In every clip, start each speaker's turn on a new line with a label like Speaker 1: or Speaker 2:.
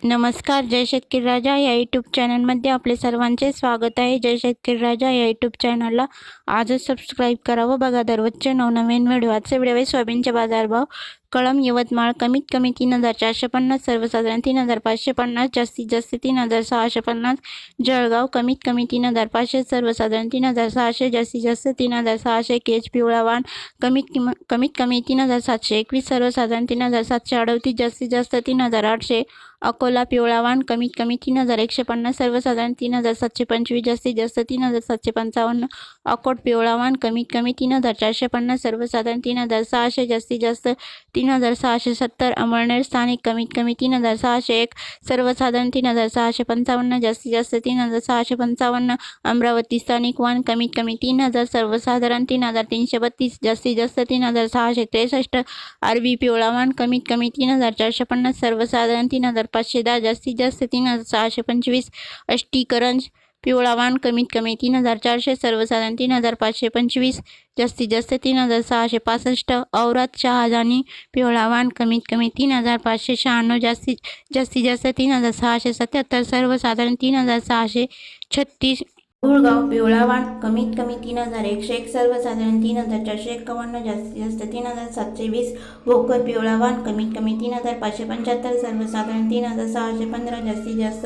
Speaker 1: नमस्कार, जय शेतकरी राजा या यूट्यूब चॅनलमध्ये आपले सर्वांचे स्वागत आहे। जय शेतकरी राजा या यूट्यूब चॅनलला आजच सबस्क्राईब करावं। बघा दररोजचे नवनवीन व्हिडिओ। आजचे व्हिडिओ आहे सोयाबीनचे बाजारभाव। कळम यवतमाळ कमीत कमी 3450, सर्वसाधारण 3550, जास्तीत जास्त 3650। जळगाव कमीत कमी 3500, सर्वसाधारण 3600, जास्तीत जास्त 3600। केज पिवळा वाण कमीत कमी 3721, सर्वसाधारण 3738, जास्तीत जास्त 3800। अकोला पिवळा वाण कमीत कमी 3150, सर्वसाधारण 3725, जास्तीत जास्त 3755। अकोट पिवळा वाण कमीत कमी 3450, सर्वसाधारण 3600, जास्तीत जास्त 3670। अमळनेर स्थानिक कमीत कमी 3601, सर्वसाधारण 3655, जास्तीत जास्त 3655। अमरावती स्थानिक वाण कमीत कमी 3000, सर्वसाधारण 3332, जास्तीत जास्त 3663। आरबी पिवळा वाण कमीत कमी 3450, सर्वसाधारण 3510, जास्तीत जास्त 3625। अष्टीकरंज पिवळा वाण कमीत कमी 3400, सर्वसाधारण 3525, जास्तीत जास्त 3665। औरात शहाजानी पिवळा वाण कमीत कमी 3596, जास्तीत जास्त 3677, सर्वसाधारण 3636। गुळगाव पिवळा वाण कमीत कमी 3101, सर्वसाधारण 3451, जास्तीत जास्त 3720। भोकर पिवळा वाण कमीत कमी 3575, सर्वसाधारण 3615, जास्तीत जास्त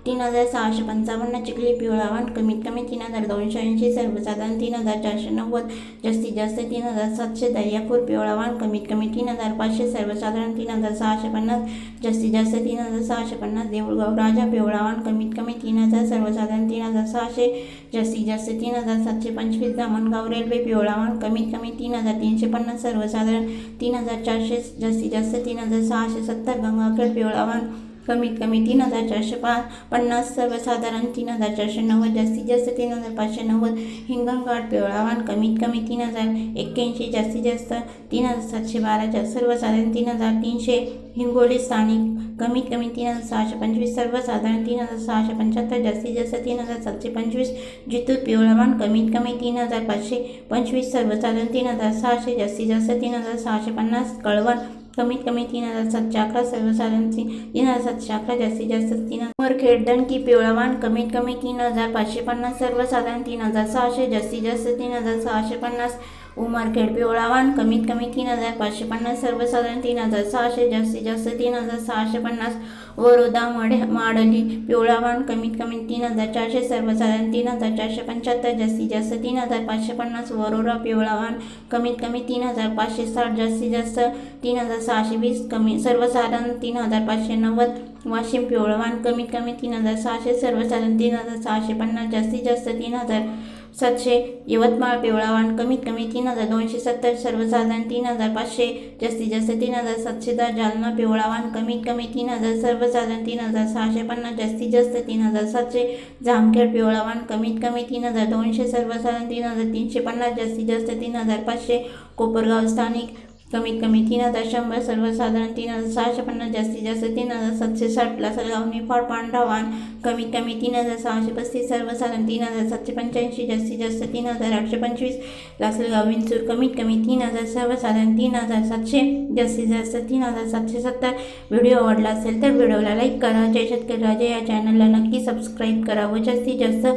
Speaker 1: 3655। चिखली पिवळा वाण कमीत कमी 3280, सर्वसाधारण 3490, जास्तीत जास्त 3700। दर्यापूर पिवळा वाण कमीत कमी 3500, सर्वसाधारण 3650, जास्तीत जास्त 3650। देऊळगाव राजा पिवळा वाण कमीत कमी 3000, सर्वसाधारण 3600, जास्तीत जास्त 3725। धामणगाव रेल्वे पिवळा वाण कमीत कमी 3350, सर्वसाधारण 3400, जास्तीत जास्त 3670। गंगाखेड पिवळा वाण कमीत कमी 3450, सर्वसाधारण 3490, जास्तीत जास्त 3590। हिंगणघाट पिवळा वाण कमीत कमी 3081, जास्तीत जास्त 3712, सर्वसाधारण 3300। हिंगोली स्थानिक कमीत कमी 3625, सर्वसाधारण 3675, जास्तीत जास्त 3725। जितूर पिवळा वाण कमीत कमी 3525, सर्वसाधारण 3600, जास्तीत जास्त 3650। कळवण कमीत कमी 3711, सर्वसाधारण 3711, जास्तीत जास्त 3000। उमरखेड दणकी पिवळा वाण कमीत कमी 3550, सर्वसाधारण 3600, जास्तीत जास्त 3650। उमरखेड पिवळा वाण कमीत कमी 3550, सर्वसाधारण 3600, जास्तीत जास्त 3650। वरोदा माडली पिवळा वाण कमीत कमी 3400, सर्वसाधारण 3475, जास्तीत जास्त 3550। वरोरा पिवळा वाण कमीत कमी 3560, जास्तीत जास्त 3620, सर्वसाधारण 3590। वाशिम पिवळा वाण कमीत कमी 3600, सर्वसाधारण 3650, जास्तीत जास्त 3700। यवतमाळ पिवळा वाण कमीत कमी 3270, सर्वसाधारण 3500, जास्तीत जास्त 3710। जालना पिवळा वाण कमीत कमी 3000, सर्वसाधारण 3650, जास्तीत जास्त 3700। जामखेड पिवळा वाण कमीत कमी 3200, सर्वसाधारण 3350, जास्तीत जास्त 3500। कोपरगाव स्थानिक कमीत कमी 3100, सर्वसाधारण 3650, जास्तीत जास्त 3760। लासलगाव निफाड पांढरा वाण कमीत कमी 3635, सर्वसाधारण 3785, जास्तीत जास्त 3825। लासलगाव विंचूर कमीत कमी 3000, सर्वसाधारण 3700, जास्तीत जास्त 3770। व्हिडिओ आवडला असेल तर व्हिडिओला लाईक करा। जय शेतकरी राजा या चॅनलला नक्की सबस्क्राईब करा व जास्तीत जास्त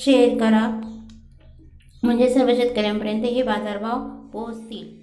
Speaker 1: शेअर करा, म्हणजे सर्व शेतकऱ्यांपर्यंत हे बाजारभाव पोहोचतील।